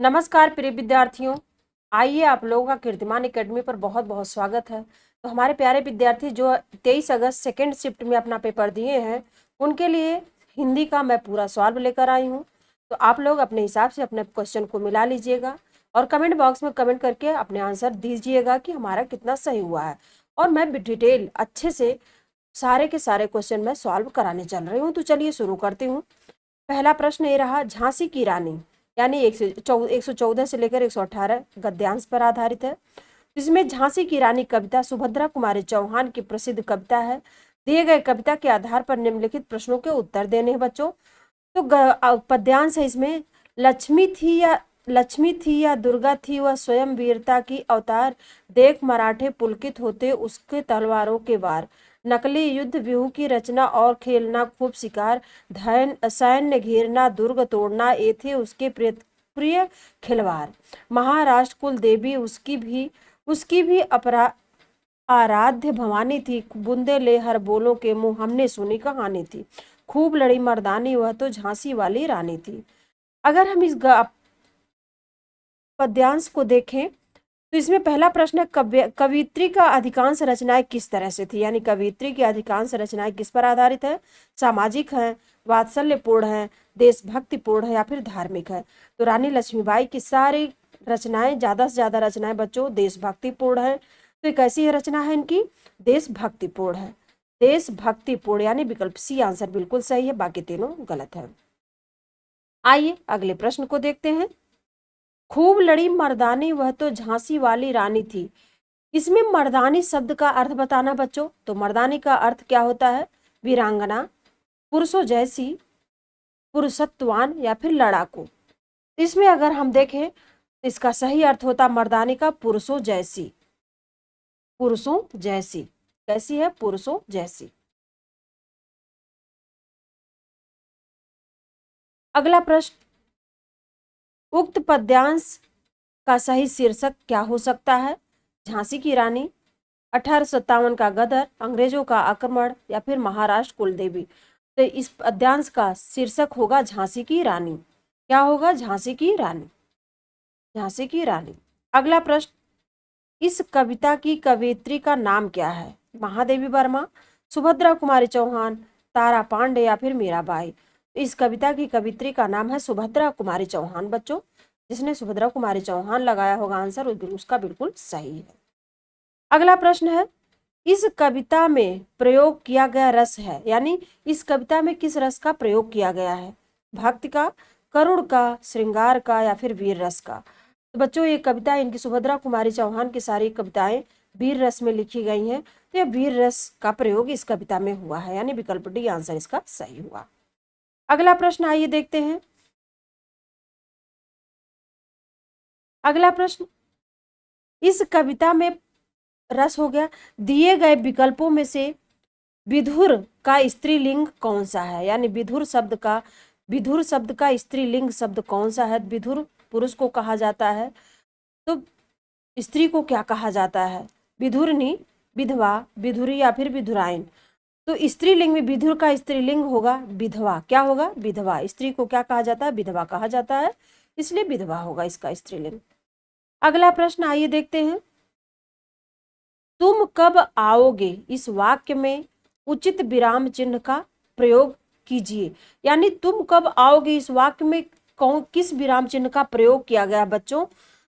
नमस्कार प्रिय विद्यार्थियों। आइए आप लोगों का कीर्तिमान एकेडमी पर बहुत बहुत स्वागत है। तो हमारे प्यारे विद्यार्थी जो 23 अगस्त सेकेंड शिफ्ट में अपना पेपर दिए हैं, उनके लिए हिंदी का मैं पूरा सॉल्व लेकर आई हूँ। तो आप लोग अपने हिसाब से अपने क्वेश्चन को मिला लीजिएगा और कमेंट बॉक्स में कमेंट करके अपने आंसर दीजिएगा कि हमारा कितना सही हुआ है। और मैं डिटेल अच्छे से सारे के सारे क्वेश्चन मैं सॉल्व कराने चल रही हूँ। तो चलिए शुरू करती हूँ। पहला प्रश्न ये रहा, झांसी की रानी यानी 114 से लेकर 118 गद्यांश पर आधारित है। इसमें झांसी की रानी कविता सुभद्रा कुमारी चौहान की प्रसिद्ध कविता है। दिए गए कविता के आधार पर निम्नलिखित प्रश्नों के उत्तर देने हैं बच्चों। तो पद्यांश है इसमें, लक्ष्मी थी या दुर्गा थी वह स्वयं वीरता की अवतार, देख मराठे पुलकित होते उसके तलवारों के वार, नकली युद्ध व्यूह की रचना और खेलना खूब शिकार, सैन्य घेरना दुर्ग तोड़ना ये थे उसके प्रिय खिलवाड़, महाराष्ट्र कुल देवी उसकी भी अपरा आराध्य भवानी थी, बूंदे ले हर बोलों के मुंह हमने सुनी कहानी थी, खूब लड़ी मर्दानी वह तो झांसी वाली रानी थी। अगर हम इस पद्यांश को देखें तो इसमें पहला प्रश्न है, कवियत्री का अधिकांश रचनाएं किस तरह से थी, यानी कवियत्री की अधिकांश रचनाएं किस पर आधारित है, सामाजिक है, वात्सल्यपूर्ण है, देशभक्तिपूर्ण है या फिर धार्मिक है। तो रानी लक्ष्मीबाई की सारी रचनाएं, ज्यादा से ज्यादा रचनाएं बच्चों देशभक्तिपूर्ण है। तो कैसी है रचना है इनकी, देशभक्तिपूर्ण है, देशभक्तिपूर्ण यानी विकल्प सी आंसर बिल्कुल सही है, बाकी तीनों गलत है। आइए अगले प्रश्न को देखते हैं। खूब लड़ी मर्दानी वह तो झांसी वाली रानी थी। इसमें मर्दानी शब्द का अर्थ बताना बच्चों। तो मर्दानी का अर्थ क्या होता है, वीरांगना, पुरुषों जैसी, पुरुषत्वान या फिर लड़ाकू। इसमें अगर हम देखें तो इसका सही अर्थ होता मर्दानी का पुरुषों जैसी, पुरुषों जैसी। कैसी है, पुरुषों जैसी। अगला प्रश्न, उक्त पद्यांश का सही शीर्षक क्या हो सकता है, झांसी की रानी, 1857 का गदर, अंग्रेजों का आक्रमण या फिर महाराष्ट्र कुलदेवी। तो इस पद्यांश का शीर्षक होगा झांसी की रानी। क्या होगा, झांसी की रानी, झांसी की रानी। अगला प्रश्न, इस कविता की कवयित्री का नाम क्या है, महादेवी वर्मा, सुभद्रा कुमारी चौहान, तारा पांडे या फिर मीराबाई। इस कविता की कवित्री का नाम है सुभद्रा कुमारी चौहान बच्चों। जिसने सुभद्रा कुमारी चौहान लगाया होगा आंसर उसका बिल्कुल सही है। अगला प्रश्न है, इस कविता में प्रयोग किया गया रस है, यानी इस कविता में किस रस का प्रयोग किया गया है, भक्ति का, करुण का, श्रृंगार का या फिर वीर रस का। तो बच्चों ये कविता, इनकी सुभद्रा कुमारी चौहान की सारी कविताएं वीर रस में लिखी गई हैं। तो यह वीर रस का प्रयोग इस कविता में हुआ है, यानी विकल्प डी आंसर इसका सही हुआ। अगला प्रश्न आइए देखते हैं। अगला प्रश्न, इस कविता में रस हो गया, दिए गए विकल्पों में से विधुर का स्त्रीलिंग कौन सा है, यानी विधुर शब्द का स्त्रीलिंग शब्द कौन सा है। विधुर पुरुष को कहा जाता है, तो स्त्री को क्या कहा जाता है, विधुरनी, विधवा, विधुरी या फिर विधुराइन। तो स्त्रीलिंग में विधुर का स्त्रीलिंग होगा विधवा। क्या होगा, विधवा। स्त्री को क्या कहा जाता है, विधवा कहा जाता है, इसलिए विधवा होगा इसका स्त्रीलिंग। अगला प्रश्न आइए देखते हैं। तुम कब आओगे, इस वाक्य में उचित विराम चिन्ह का प्रयोग कीजिए, यानी तुम कब आओगे इस वाक्य में किस विराम चिन्ह का प्रयोग किया गया बच्चों।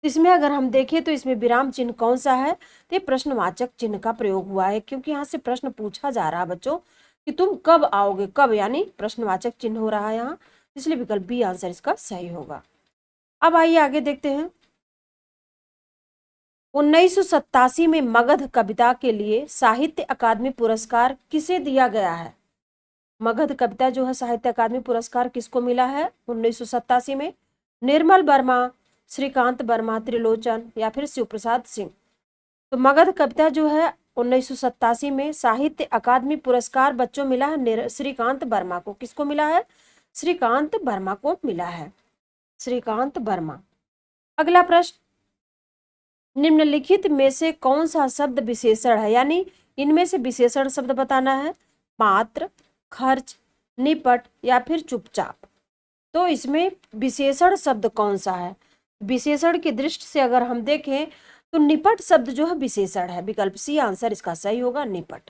इसमें अगर हम देखें तो इसमें विराम चिन्ह कौन सा है, तो प्रश्नवाचक चिन्ह का प्रयोग हुआ है, क्योंकि यहाँ से प्रश्न पूछा जा रहा है बच्चों कि तुम कब आओगे, कब यानी प्रश्नवाचक चिन्ह हो रहा है यहाँ, इसलिए विकल्प बी आंसर इसका सही होगा। अब आइए आगे देखते हैं। 1987 में मगध कविता के लिए साहित्य अकादमी पुरस्कार किसे दिया गया है। मगध कविता जो है साहित्य अकादमी पुरस्कार किसको मिला है 1987 में, निर्मल वर्मा, श्रीकांत वर्मा, त्रिलोचन या फिर शिव प्रसाद सिंह। तो मगध कविता जो है 1987 में साहित्य अकादमी पुरस्कार बच्चों मिला है श्रीकांत वर्मा को। किसको मिला है, श्रीकांत वर्मा को मिला है, श्रीकांत वर्मा। अगला प्रश्न, निम्नलिखित में से कौन सा शब्द विशेषण है, यानी इनमें से विशेषण शब्द बताना है, मात्र, खर्च, निपट या फिर चुपचाप। तो इसमें विशेषण शब्द कौन सा है, विशेषण की दृष्टि से अगर हम देखें तो निपट शब्द जो है विशेषण है। विकल्प सी आंसर इसका सही होगा, निपट।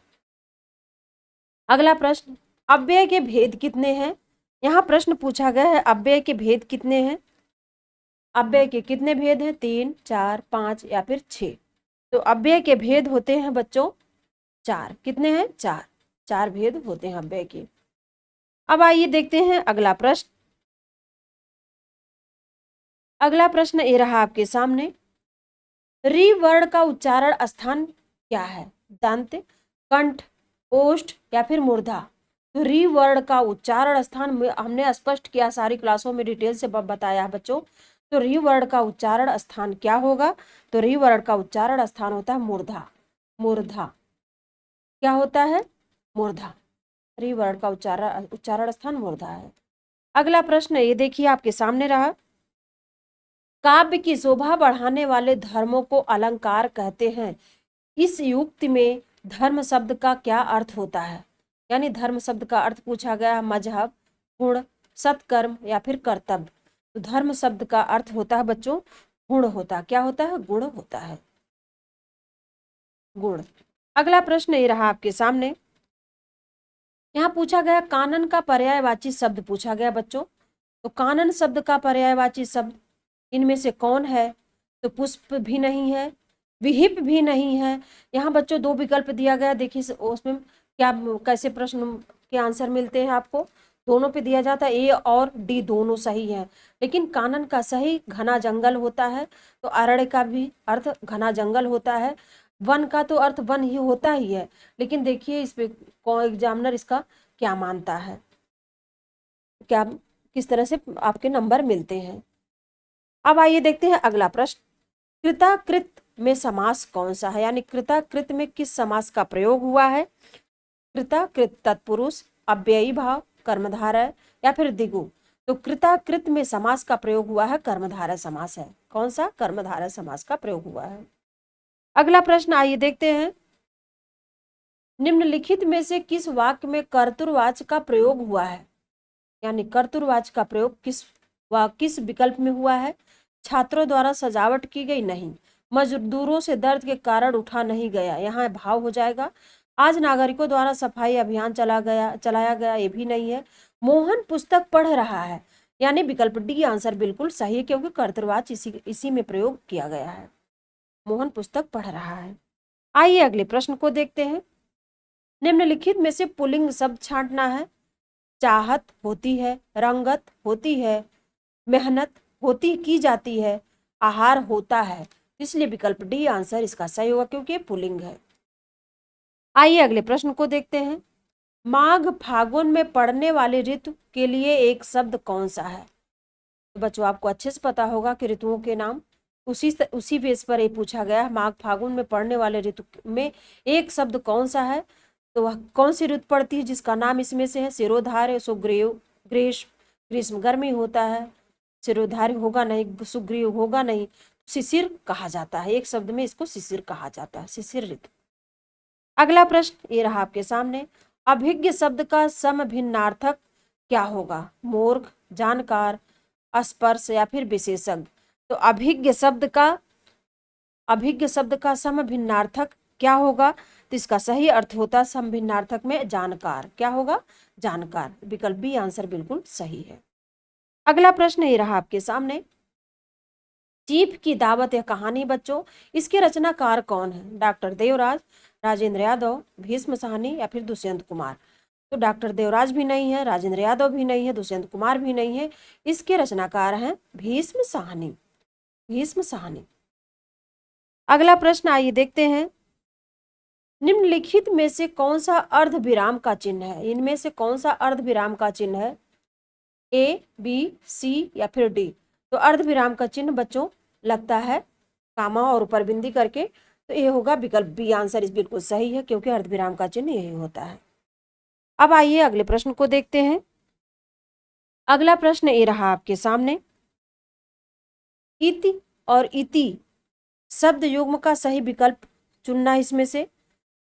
अगला प्रश्न, अव्यय के भेद कितने हैं? यहाँ प्रश्न पूछा गया है अव्यय के भेद कितने हैं। अव्यय के कितने भेद हैं? 3, 4, 5 या फिर 6। तो अव्यय के भेद होते हैं बच्चों 4। कितने हैं? 4। 4 भेद होते हैं अव्यय के। अब आइए देखते हैं अगला प्रश्न। अगला प्रश्न ये रहा आपके सामने, री वर्ण का उच्चारण स्थान क्या है? दंत, कंठ, ओष्ठ या फिर मूर्धा? तो री वर्ण का उच्चारण स्थान हमने स्पष्ट किया, सारी क्लासों में डिटेल से बताया है बच्चों। तो री वर्ण का उच्चारण स्थान क्या होगा? तो री वर्ण का उच्चारण स्थान होता है मूर्धा। मूर्धा क्या होता है? मूर्धा। री वर्ण का उच्चारण स्थान मूर्धा है। अगला प्रश्न ये देखिए आपके सामने रहा, काव्य की शोभा बढ़ाने वाले धर्मों को अलंकार कहते हैं। इस युक्ति में धर्म शब्द का क्या अर्थ होता है? यानी धर्म शब्द का अर्थ पूछा गया, मजहब, गुण, सत्कर्म या फिर कर्तव्य। तो धर्म शब्द का अर्थ होता है बच्चों गुण होता है। क्या होता है? गुण होता है, गुण। अगला प्रश्न ये रहा आपके सामने, यहाँ पूछा गया कानन का पर्यायवाची शब्द पूछा गया बच्चों। तो कानन शब्द का पर्यायवाची शब्द इनमें से कौन है? तो पुष्प भी नहीं है, विहिप भी नहीं है। यहाँ बच्चों 2 विकल्प दिया गया, देखिए उसमें क्या कैसे प्रश्न के आंसर मिलते हैं आपको। दोनों पे दिया जाता है, ए और डी दोनों सही है। लेकिन कानन का सही घना जंगल होता है, तो अरण्य का भी अर्थ घना जंगल होता है। वन का तो अर्थ वन ही होता ही है। लेकिन देखिए इस पे कौन एग्जामिनर इसका क्या मानता है, क्या किस तरह से आपके नंबर मिलते हैं। अब आइए देखते हैं अगला प्रश्न, कृताकृत में समास कौन सा है? यानी कृताकृत में किस समास का प्रयोग हुआ है? कृताकृत तत्पुरुष, अव्ययी भाव, कर्मधारय या फिर द्विगु? तो कृताकृत में समास का प्रयोग हुआ है कर्मधारय समास है। कौन सा? कर्मधारय समास का प्रयोग हुआ है। अगला प्रश्न आइए देखते हैं, निम्नलिखित में से किस वाक्य में कर्तृवाच्य का प्रयोग हुआ है? यानी कर्तृवाच्य का प्रयोग किस विकल्प में हुआ है? छात्रों द्वारा सजावट की गई नहीं, मजदूरों से दर्द के कारण उठा नहीं गया, यहाँ भाव हो जाएगा। आज नागरिकों द्वारा सफाई अभियान चलाया गया, ये भी नहीं है। मोहन पुस्तक पढ़ रहा है, यानी विकल्प डी आंसर बिल्कुल सही है, क्योंकि कर्तृवाच्य इसी में प्रयोग किया गया है। मोहन पुस्तक पढ़ रहा है। आइए अगले प्रश्न को देखते हैं, निम्नलिखित में से पुल्लिंग शब्द छांटना है। चाहत होती है, रंगत होती है, मेहनत होती की जाती है, आहार होता है। इसलिए विकल्प डी आंसर इसका सही होगा, क्योंकि ये पुल्लिंग है। आइए अगले प्रश्न को देखते हैं, माघ फागुन में पड़ने वाले ऋतु के लिए एक शब्द कौन सा है? तो बच्चों आपको अच्छे से पता होगा कि ऋतुओं के नाम उसी बेस पर ये पूछा गया है। माघ फागुन में पड़ने वाले ऋतु में एक शब्द कौन सा है? तो वह कौन सी ऋतु पड़ती है जिसका नाम इसमें से है? शिरोधार्य, सुग्रीव, ग्रीष्म। ग्रीष्म गर्मी होता है, शिरोधार्य होगा नहीं, सुग्रीव होगा नहीं, शिशिर कहा जाता है। एक शब्द में इसको शिशिर कहा जाता है, शिशिर ऋतु। अगला प्रश्न ये रहा आपके सामने, अभिज्ञ शब्द का समभिन्नार्थक क्या होगा? मूर्ख, जानकार, स्पर्श या फिर विशेषज्ञ? तो अभिज्ञ शब्द का समभिन्नार्थक क्या होगा? तो इसका सही अर्थ होता है समभिन्नार्थक में जानकार। क्या होगा? जानकार। विकल्प बी आंसर बिल्कुल सही है। अगला प्रश्न ये रहा आपके सामने, चीफ की दावत या कहानी बच्चों, इसके रचनाकार कौन है? डॉक्टर देवराज, राजेंद्र यादव, भीष्म साहनी या फिर दुष्यंत कुमार? तो डॉक्टर देवराज भी नहीं है, राजेंद्र यादव भी नहीं है, दुष्यंत कुमार भी नहीं है। इसके रचनाकार हैं भीष्म साहनी। भीष्म साहनी। अगला प्रश्न आइए देखते हैं, निम्नलिखित में से कौन सा अर्ध विराम का चिन्ह है? इनमें से कौन सा अर्ध विराम का चिन्ह है? ए, बी, सी या फिर डी? तो अर्ध विराम का चिन्ह बच्चों लगता है कामा और ऊपर बिंदी करके, तो ये होगा विकल्प बी आंसर इस बिल्कुल सही है, क्योंकि अर्ध विराम का चिन्ह यही होता है। अब आइए अगले प्रश्न को देखते हैं। अगला प्रश्न ये रहा आपके सामने, इति और इति शब्द युग्म का सही विकल्प चुनना इसमें से।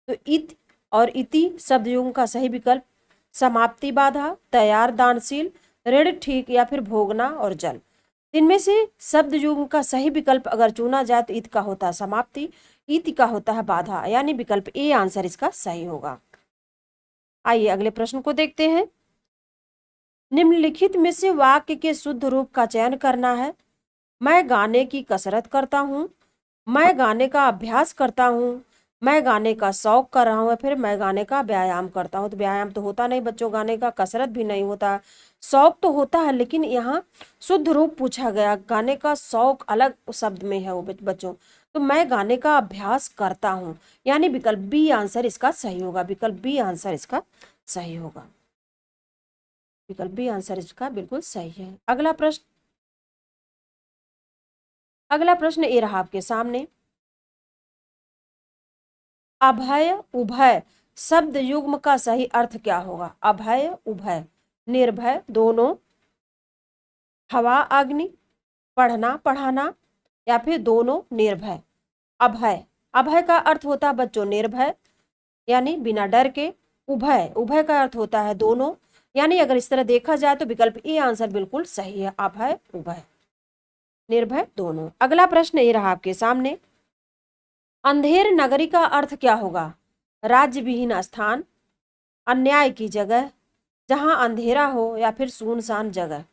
तो इत और इति शब्द युग्म का सही विकल्प समाप्ति बाधा, तैयार दानशील, ऋण ठीक या फिर भोगना और जल? इनमें से शब्द युग्म का सही विकल्प अगर चुना जाए तो इत का होता है समाप्ति, इत का होता है बाधा, यानी विकल्प ए आंसर इसका सही होगा। आइए अगले प्रश्न को देखते हैं। निम्नलिखित में से वाक्य के शुद्ध रूप का चयन करना है। मैं गाने की कसरत करता हूँ, मैं गाने का अभ्यास करता हूँ, मैं गाने का शौक कर रहा हूँ, फिर मैं गाने का व्यायाम करता हूँ। तो व्यायाम तो होता नहीं बच्चों गाने का, कसरत भी नहीं होता, शौक तो होता है, लेकिन यहाँ शुद्ध रूप पूछा गया, गाने का शौक अलग शब्द में है वो बच्चों। तो मैं गाने का अभ्यास करता हूँ, यानी विकल्प बी आंसर इसका सही होगा, विकल्प बी आंसर इसका सही होगा, विकल्प बी आंसर इसका बिल्कुल सही है। अगला प्रश्न ये रहा आपके सामने। अभय उभय शब्द युग्म का सही अर्थ क्या होगा? अभय उभय, निर्भय दोनों, हवा अग्नि, पढ़ना पढ़ाना, या फिर दोनों निर्भय। अभय, अभय का अर्थ होता है बच्चों निर्भय, यानी बिना डर के। उभय, उभय का अर्थ होता है दोनों, यानी अगर इस तरह देखा जाए तो विकल्प ए आंसर बिल्कुल सही है, अभय उभय, निर्भय दोनों। अगला प्रश्न ये रहा आपके सामने। अंधेर नगरी का अर्थ क्या होगा? राज्य विहीन स्थान, अन्याय की जगह, जहां अंधेरा हो, या फिर सुनसान जगह।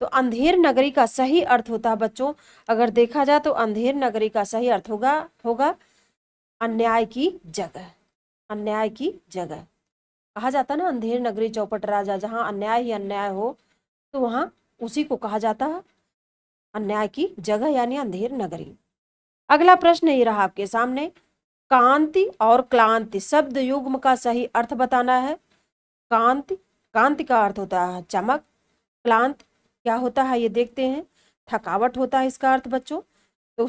तो अंधेर नगरी का सही अर्थ होता है बच्चों, अगर देखा जाए तो अंधेर नगरी का सही अर्थ होगा अन्याय की जगह, अन्याय की जगह। कहा जाता ना अंधेर नगरी चौपट राजा, जहां अन्याय ही अन्याय हो तो वहां उसी को कहा जाता है अन्याय की जगह, यानी अंधेर नगरी। अगला प्रश्न ये रहा आपके सामने। कांति और क्लांति शब्द युग्म का सही अर्थ बताना है। कांति, कांति का अर्थ होता है चमक, क्लांत क्या होता है ये देखते हैं, थकावट होता है इसका अर्थ बच्चों। तो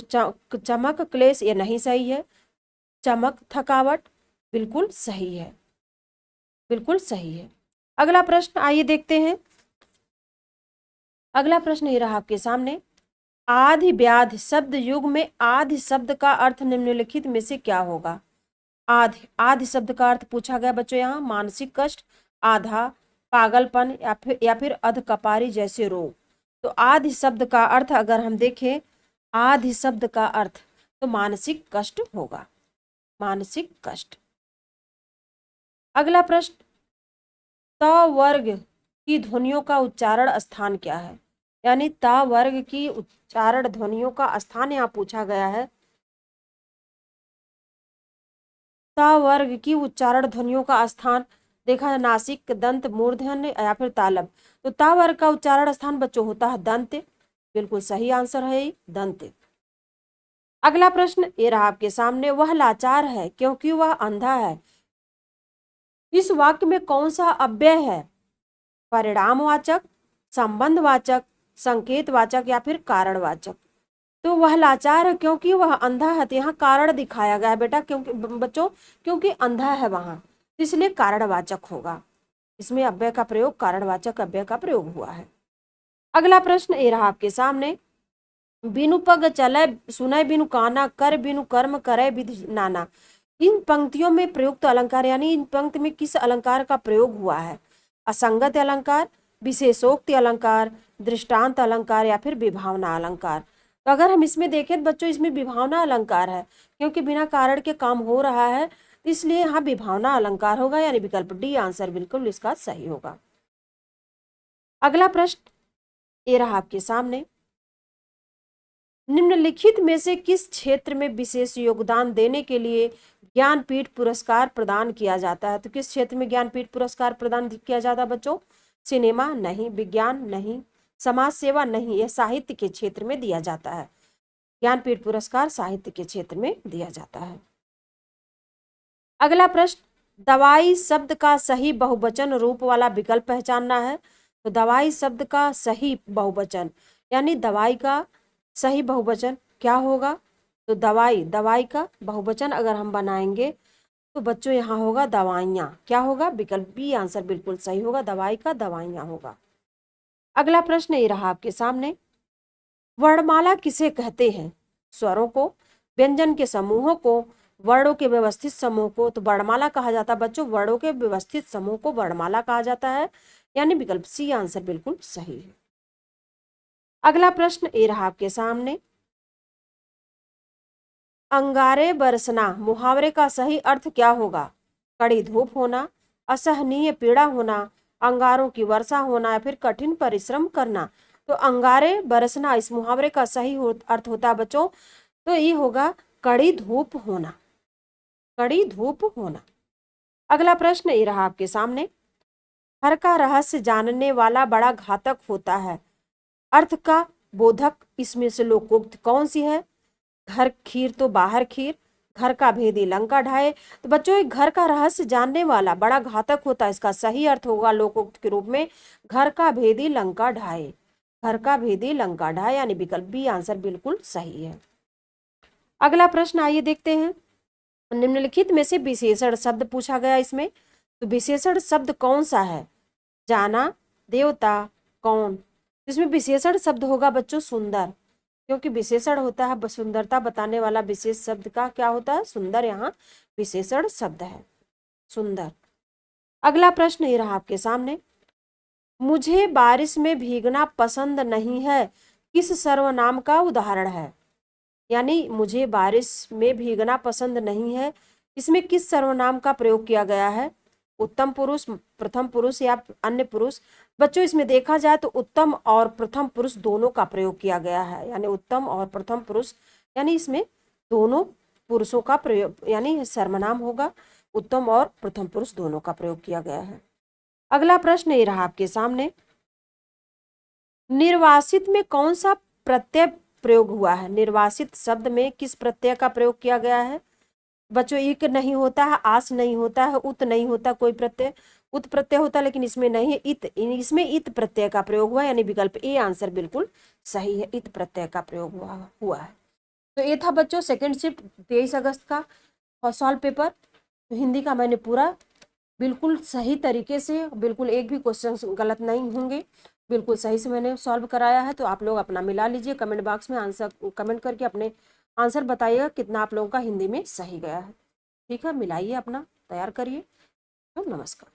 चमक क्लेश ये नहीं सही है, चमक थकावट बिल्कुल सही है, बिल्कुल सही है। अगला प्रश्न आइए देखते हैं। अगला प्रश्न ये रहा आपके सामने। आधि व्याधि शब्द युग में आधि शब्द का अर्थ निम्नलिखित में से क्या होगा? आधि, आधि शब्द का अर्थ पूछा गया बच्चों यहाँ मानसिक कष्ट, आधा, पागलपन, या फिर अधकपारी जैसे रोग। तो आधि शब्द का अर्थ अगर हम देखें, आधि शब्द का अर्थ तो मानसिक कष्ट होगा, मानसिक कष्ट। अगला प्रश्न। त वर्ग की ध्वनियों का उच्चारण स्थान क्या है? यानी त वर्ग की उच्चारण ध्वनियों का स्थान यहाँ पूछा गया है। त वर्ग की उच्चारण ध्वनियों का स्थान देखा है नासिक, दंत, मूर्धन्य, या फिर तालब। तो त वर्ग का उच्चारण स्थान बच्चों होता है दंत, बिल्कुल सही आंसर है दंत। अगला प्रश्न ये रहा आपके सामने। वह लाचार है क्योंकि वह अंधा है, इस वाक्य में कौन सा अव्यय है? परिणामवाचक, संबंधवाचक, संकेतवाचक, या फिर कारणवाचक। तो वह लाचार है क्योंकि वह अंधा है, तो यहाँ कारण दिखाया गया है बेटा, क्योंकि बच्चों क्योंकि अंधा है वहां, इसलिए कारणवाचक होगा, इसमें अव्यय का प्रयोग, कारणवाचक अव्यय का प्रयोग हुआ है। अगला प्रश्न ये रहा आपके सामने। बिनु पग चले सुनय बिनु काना, कर बिनु कर्म करे विधि नाना। इन पंक्तियों में प्रयुक्त अलंकार, यानी इन पंक्ति में किस अलंकार का प्रयोग हुआ है? असंगत अलंकार, विशेषोक्ति अलंकार, दृष्टांत अलंकार, या फिर विभावना अलंकार। तो अगर हम इसमें देखें तो बच्चों इसमें विभावना अलंकार है, क्योंकि बिना कारण के काम हो रहा है, इसलिए यहाँ विभावना अलंकार होगा, यानी विकल्प डी आंसर बिल्कुल इसका सही होगा। अगला प्रश्न ये रहा आपके सामने। निम्नलिखित में से किस क्षेत्र में विशेष योगदान देने के लिए ज्ञानपीठ पुरस्कार प्रदान किया जाता है? तो किस क्षेत्र में ज्ञानपीठ पुरस्कार प्रदान किया जाता है बच्चों? सिनेमा नहीं, विज्ञान नहीं, समाज सेवा नहीं, यह साहित्य के क्षेत्र में दिया जाता है। ज्ञानपीठ पुरस्कार साहित्य के क्षेत्र में दिया जाता है। अगला प्रश्न। दवाई शब्द का सही बहुवचन रूप वाला विकल्प पहचानना है। तो दवाई शब्द का सही बहुवचन, यानी दवाई का सही बहुवचन क्या होगा? तो दवाई, दवाई का बहुवचन अगर हम बनाएंगे तो बच्चों यहाँ होगा दवाइयाँ, क्या होगा? विकल्प बी आंसर बिल्कुल सही होगा, दवाई का दवाइयाँ होगा। अगला प्रश्न ये रहा आपके सामने। वर्णमाला किसे कहते हैं? स्वरों को, व्यंजन के समूहों को, वर्णों के व्यवस्थित समूह को। तो वर्णमाला कहा जाता है बच्चों, वर्णों के व्यवस्थित समूह को वर्णमाला कहा जाता है, यानी विकल्प सी आंसर बिल्कुल सही है। अगला प्रश्न ये रहा आपके सामने, अंगारे बरसना मुहावरे का सही अर्थ क्या होगा? कड़ी धूप होना, असहनीय पीड़ा होना, अंगारों की वर्षा होना या फिर कठिन परिश्रम करना। तो अंगारे बरसना इस मुहावरे का सही अर्थ होता है बच्चों, तो ये होगा कड़ी धूप होना, कड़ी धूप होना। अगला प्रश्न ये रहा आपके सामने, घर का रहस्य जानने वाला बड़ा घातक होता है, अर्थ का बोधक इसमें से लोकोक्त कौन सी है? घर खीर तो बाहर खीर, घर का भेदी लंका ढाए। तो बच्चों एक घर का रहस्य जानने वाला बड़ा घातक होता है, इसका सही अर्थ होगा लोकोक्त के रूप में घर का भेदी लंका ढाए, घर का भेदी लंका ढाए, यानी विकल्प बी आंसर बिल्कुल सही है। अगला प्रश्न आइए देखते हैं, निम्नलिखित में से विशेषण शब्द पूछा गया इसमें, तो विशेषण शब्द कौन सा है? जाना, देवता, कौन। इसमें विशेषण शब्द होगा बच्चों सुंदर, क्योंकि विशेषण होता है सुंदरता बताने वाला, विशेष शब्द का क्या होता है? सुंदर, यहाँ विशेषण शब्द है सुंदर। अगला प्रश्न ये रहा आपके सामने, मुझे बारिश में भीगना पसंद नहीं है किस सर्वनाम का उदाहरण है? यानी मुझे बारिश में भीगना पसंद नहीं है, इसमें किस सर्वनाम का प्रयोग किया गया है? उत्तम पुरुष, प्रथम पुरुष या अन्य पुरुष। बच्चों इसमें देखा जाए तो उत्तम और प्रथम पुरुष दोनों का प्रयोग किया गया है, यानी उत्तम और प्रथम पुरुष, यानी इसमें दोनों पुरुषों का प्रयोग, यानी सर्वनाम होगा, उत्तम और प्रथम पुरुष दोनों का प्रयोग किया गया है। अगला प्रश्न ये रहा आपके सामने, निर्वासित में कौन सा प्रत्यय प्रयोग हुआ है? निर्वासित शब्द में किस प्रत्यय का प्रयोग किया गया है? बच्चों इक नहीं होता है, आस नहीं होता है, उत नहीं होता कोई प्रत्यय, उत प्रत्यय होता है लेकिन इसमें नहीं है, इत, इसमें इत प्रत्यय का प्रयोग हुआ, यानी विकल्प ए आंसर बिल्कुल सही है, इत प्रत्यय का प्रयोग हुआ है। तो ये था बच्चों सेकंड शिफ्ट 23 अगस्त का सॉल्व पेपर। तो हिंदी का मैंने पूरा बिल्कुल सही तरीके से, बिल्कुल एक भी क्वेश्चन गलत नहीं होंगे, बिल्कुल सही से मैंने सॉल्व कराया है। तो आप लोग अपना मिला लीजिए, कमेंट बॉक्स में आंसर कमेंट करके अपने आंसर बताइएगा कितना आप लोगों का हिंदी में सही गया है। ठीक है, मिलाइए, अपना तैयार करिए। तो नमस्कार।